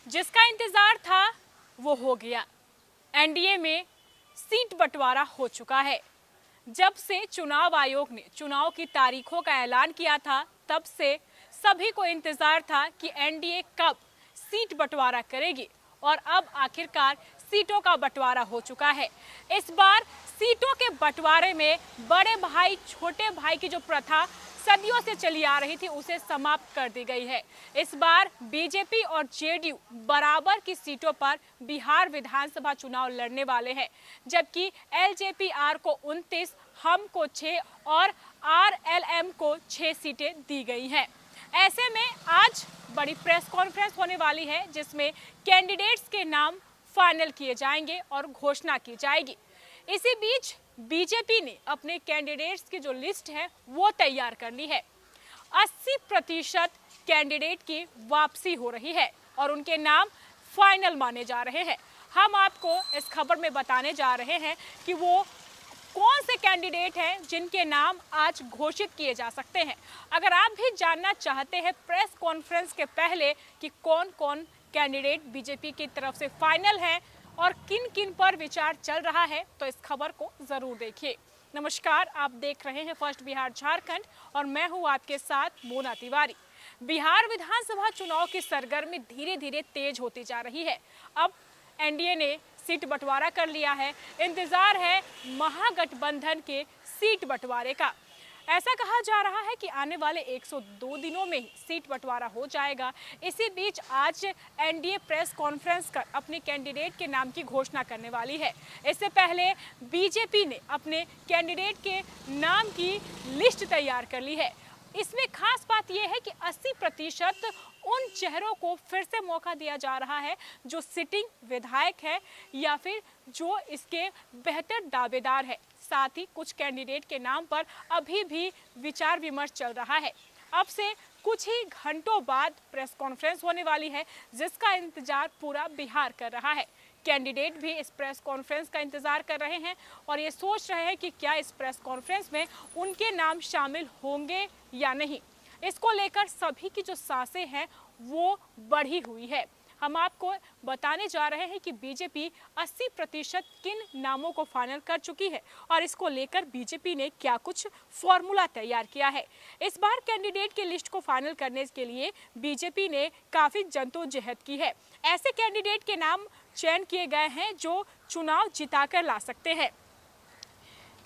जिसका इंतजार था वो हो गया। एनडीए में सीट बंटवारा हो चुका है। जब से चुनाव आयोग ने चुनाव की तारीखों का ऐलान किया था, तब से सभी को इंतजार था कि एनडीए कब सीट बंटवारा करेगी और अब आखिरकार सीटों का बंटवारा हो चुका है। इस बार सीटों के बंटवारे में बड़े भाई छोटे भाई की जो प्रथा सदियों से चली आ रही थी, उसे समाप्त कर दी गई है। इस बार बीजेपी और जेडीयू बराबर की सीटों पर बिहार विधानसभा चुनाव लड़ने वाले हैं, जबकि एलजेपी-आर को 29, हम को 6 और आरएलएम को 6 सीटें दी गई हैं। ऐसे में आज बड़ी प्रेस कॉन्फ्रेंस होने वाली है, जिसमें कैंडिडेट्स के नाम फाइनल किए जाएंगे और घोषणा की जाएगी। इसी बीच बीजेपी ने अपने कैंडिडेट्स की जो लिस्ट है वो तैयार कर ली है। 80% कैंडिडेट की वापसी हो रही है और उनके नाम फाइनल माने जा रहे हैं। हम आपको इस खबर में बताने जा रहे हैं कि वो कौन से कैंडिडेट हैं जिनके नाम आज घोषित किए जा सकते हैं। अगर आप भी जानना चाहते हैं प्रेस कॉन्फ्रेंस के पहले कि कौन कौन कैंडिडेट बीजेपी की तरफ से फाइनल है और किन किन पर विचार चल रहा है, तो इस खबर को जरूर देखिए। नमस्कार, आप देख रहे हैं फर्स्ट बिहार झारखंड और मैं हूं आपके साथ मोना तिवारी। बिहार विधानसभा चुनाव की सरगर्मी धीरे धीरे तेज होती जा रही है। अब एनडीए ने सीट बंटवारा कर लिया है। इंतजार है महागठबंधन के सीट बंटवारे का। ऐसा कहा जा रहा है कि आने वाले 102 दिनों में ही सीट बंटवारा हो जाएगा। इसी बीच आज एनडीए प्रेस कॉन्फ्रेंस कर अपने कैंडिडेट के नाम की घोषणा करने वाली है। इससे पहले बीजेपी ने अपने कैंडिडेट के नाम की लिस्ट तैयार कर ली है। इसमें खास बात यह है कि 80% उन चेहरों को फिर से मौका दिया जा रहा है जो सिटिंग विधायक है या फिर जो इसके बेहतर दावेदार है। साथ ही कुछ कैंडिडेट के नाम पर अभी भी विचार विमर्श चल रहा है। अब से कुछ ही घंटों बाद प्रेस कॉन्फ्रेंस होने वाली है, जिसका इंतजार पूरा बिहार कर रहा है। कैंडिडेट भी इस प्रेस कॉन्फ्रेंस का इंतजार कर रहे हैं और ये सोच रहे हैं कि क्या इस प्रेस कॉन्फ्रेंस में उनके नाम शामिल होंगे या नहीं। इसको लेकर सभी की जो सांसें हैं वो बढ़ी हुई है। हम आपको बताने जा रहे हैं कि बीजेपी 80% किन नामों को फाइनल कर चुकी है और इसको लेकर बीजेपी ने क्या कुछ फॉर्मूला तैयार किया है। इस बार कैंडिडेट की लिस्ट को फाइनल करने के लिए बीजेपी ने काफी जद्दोजहद की है। ऐसे कैंडिडेट के नाम चयन किए गए हैं जो चुनाव जिताकर ला सकते हैं।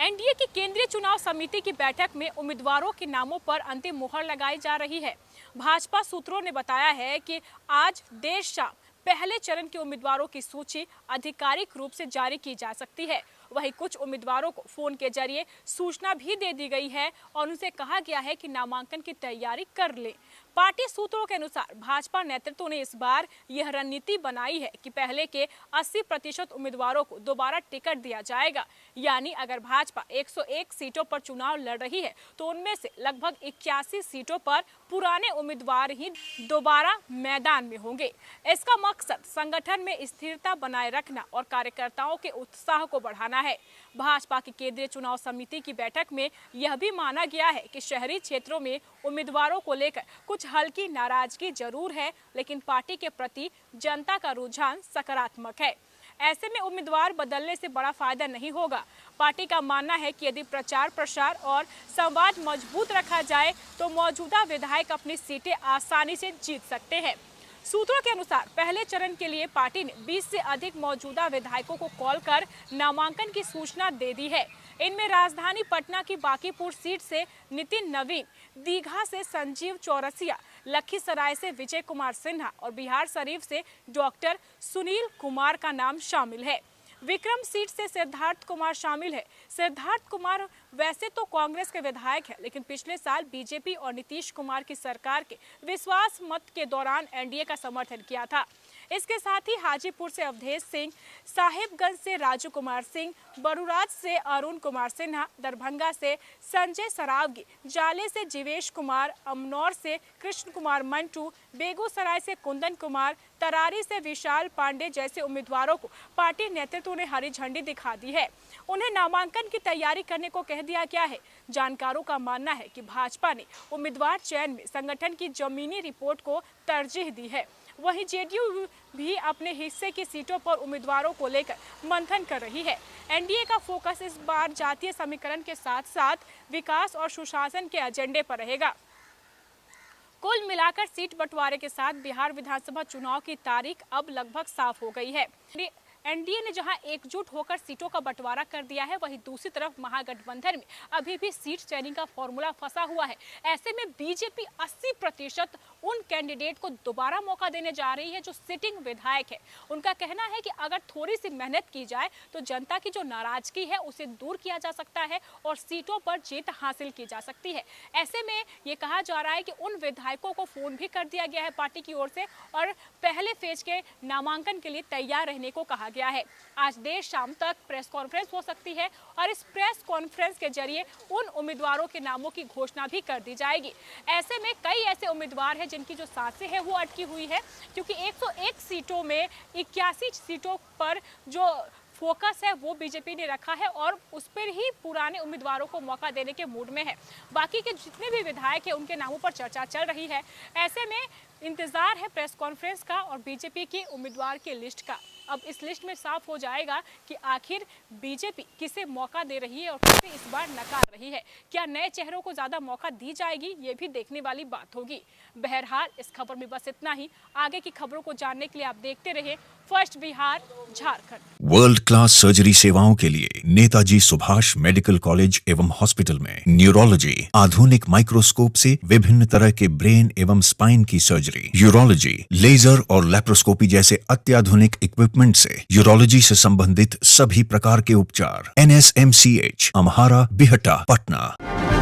एनडीए की केंद्रीय चुनाव समिति की बैठक में उम्मीदवारों के नामों पर अंतिम मुहर लगाई जा रही है। भाजपा सूत्रों ने बताया है कि आज देर शाम पहले चरण के उम्मीदवारों की सूची आधिकारिक रूप से जारी की जा सकती है। वहीं कुछ उम्मीदवारों को फोन के जरिए सूचना भी दे दी गई है और उनसे कहा गया है कि नामांकन की तैयारी कर लें। पार्टी सूत्रों के अनुसार भाजपा नेतृत्व ने इस बार यह रणनीति बनाई है कि पहले के 80% उम्मीदवारों को दोबारा टिकट दिया जाएगा। यानी अगर भाजपा 101 सीटों पर चुनाव लड़ रही है तो उनमें से लगभग 81 सीटों पर पुराने उम्मीदवार ही दोबारा मैदान में होंगे। इसका मकसद संगठन में स्थिरता बनाए रखना और कार्यकर्ताओं के उत्साह को बढ़ाना है। भाजपा की केंद्रीय चुनाव समिति की बैठक में यह भी माना गया है कि शहरी क्षेत्रों में उम्मीदवारों को लेकर कुछ हल्की नाराजगी जरूर है, लेकिन पार्टी के प्रति जनता का रुझान सकारात्मक है। ऐसे में उम्मीदवार बदलने से बड़ा फायदा नहीं होगा। पार्टी का मानना है कि यदि प्रचार प्रसार और संवाद मजबूत रखा जाए तो मौजूदा विधायक अपनी सीटें आसानी से जीत सकते हैं। सूत्रों के अनुसार पहले चरण के लिए पार्टी ने 20 से अधिक मौजूदा विधायकों को कॉल कर नामांकन की सूचना दे दी है। इनमें राजधानी पटना की बांकीपुर सीट से नितिन नवीन, दीघा से संजीव चौरसिया, लखीसराय से विजय कुमार सिन्हा और बिहार शरीफ से डॉक्टर सुनील कुमार का नाम शामिल है। विक्रम सीट से सिद्धार्थ कुमार शामिल है। सिद्धार्थ कुमार वैसे तो कांग्रेस के विधायक हैं, लेकिन पिछले साल बीजेपी और नीतीश कुमार की सरकार के विश्वास मत के दौरान एनडीए का समर्थन किया था। इसके साथ ही हाजीपुर से अवधेश सिंह, साहिबगंज से राजू कुमार सिंह, बरुराज से अरुण कुमार सिन्हा, दरभंगा से संजय सरावगी, जाले से जीवेश कुमार, अमनौर से कृष्ण कुमार मंटू, बेगूसराय से कुंदन कुमार, तरारी से विशाल पांडे जैसे उम्मीदवारों को पार्टी नेतृत्व ने हरी झंडी दिखा दी है। उन्हें नामांकन की तैयारी करने को कह दिया गया है। जानकारों का मानना है कि भाजपा ने उम्मीदवार चयन में संगठन की जमीनी रिपोर्ट को तरजीह दी है। वहीं जेडीयू भी अपने हिस्से की सीटों पर उम्मीदवारों को लेकर मंथन कर रही है। एनडीए का फोकस इस बार जातीय समीकरण के साथ साथ विकास और सुशासन के एजेंडे पर रहेगा। कुल मिलाकर सीट बंटवारे के साथ बिहार विधानसभा चुनाव की तारीख अब लगभग साफ हो गई है। एनडीए ने जहां एकजुट होकर सीटों का बंटवारा कर दिया है, वहीं दूसरी तरफ महागठबंधन में अभी भी सीट शेयरिंग का फॉर्मूला फंसा हुआ है। ऐसे में बीजेपी 80% उन कैंडिडेट को दोबारा मौका देने जा रही है जो सिटिंग विधायक है। उनका कहना है कि अगर थोड़ी सी मेहनत की जाए तो जनता की जो नाराजगी है उसे दूर किया जा सकता है और सीटों पर जीत हासिल की जा सकती है। ऐसे में ये कहा जा रहा है कि उन विधायकों को फोन भी कर दिया गया है पार्टी की ओर से और पहले फेज के नामांकन के लिए तैयार रहने को कहा गया है। आज देर शाम तक प्रेस कॉन्फ्रेंस हो सकती है और इस प्रेस कॉन्फ्रेंस के जरिए उन उम्मीदवारों के नामों की घोषणा भी कर दी जाएगी। ऐसे में कई ऐसे उम्मीदवार हैं जिनकी जो सांसें हैं वो अटकी हुई है, क्योंकि 101 सीटों में 81 सीटों पर जो फोकस है वो बीजेपी ने रखा है और उस पर ही पुराने उम्मीदवारों को मौका देने के मूड में है। बाकी के जितने भी विधायक हैं उनके नामों पर चर्चा चल रही है। ऐसे में इंतजार है प्रेस कॉन्फ्रेंस का और बीजेपी की उम्मीदवार की लिस्ट का। अब इस लिस्ट में साफ हो जाएगा कि आखिर बीजेपी किसे मौका दे रही है और किसे इस बार नकार रही है। क्या नए चेहरों को ज्यादा मौका दी जाएगी, ये भी देखने वाली बात होगी। बहरहाल इस खबर में बस इतना ही। आगे की खबरों को जानने के लिए आप देखते रहे first Bihar Jharkhand. World class surgery सेवाओं के लिए नेताजी सुभाष मेडिकल कॉलेज एवं हॉस्पिटल में न्यूरोलॉजी, आधुनिक माइक्रोस्कोप से विभिन्न तरह के ब्रेन एवं स्पाइन की सर्जरी, यूरोलॉजी, लेजर और लेप्रोस्कोपी जैसे अत्याधुनिक इक्विपमेंट से यूरोलॉजी से संबंधित सभी प्रकार के उपचार। NSMCH, अम्हारा, बिहटा, पटना।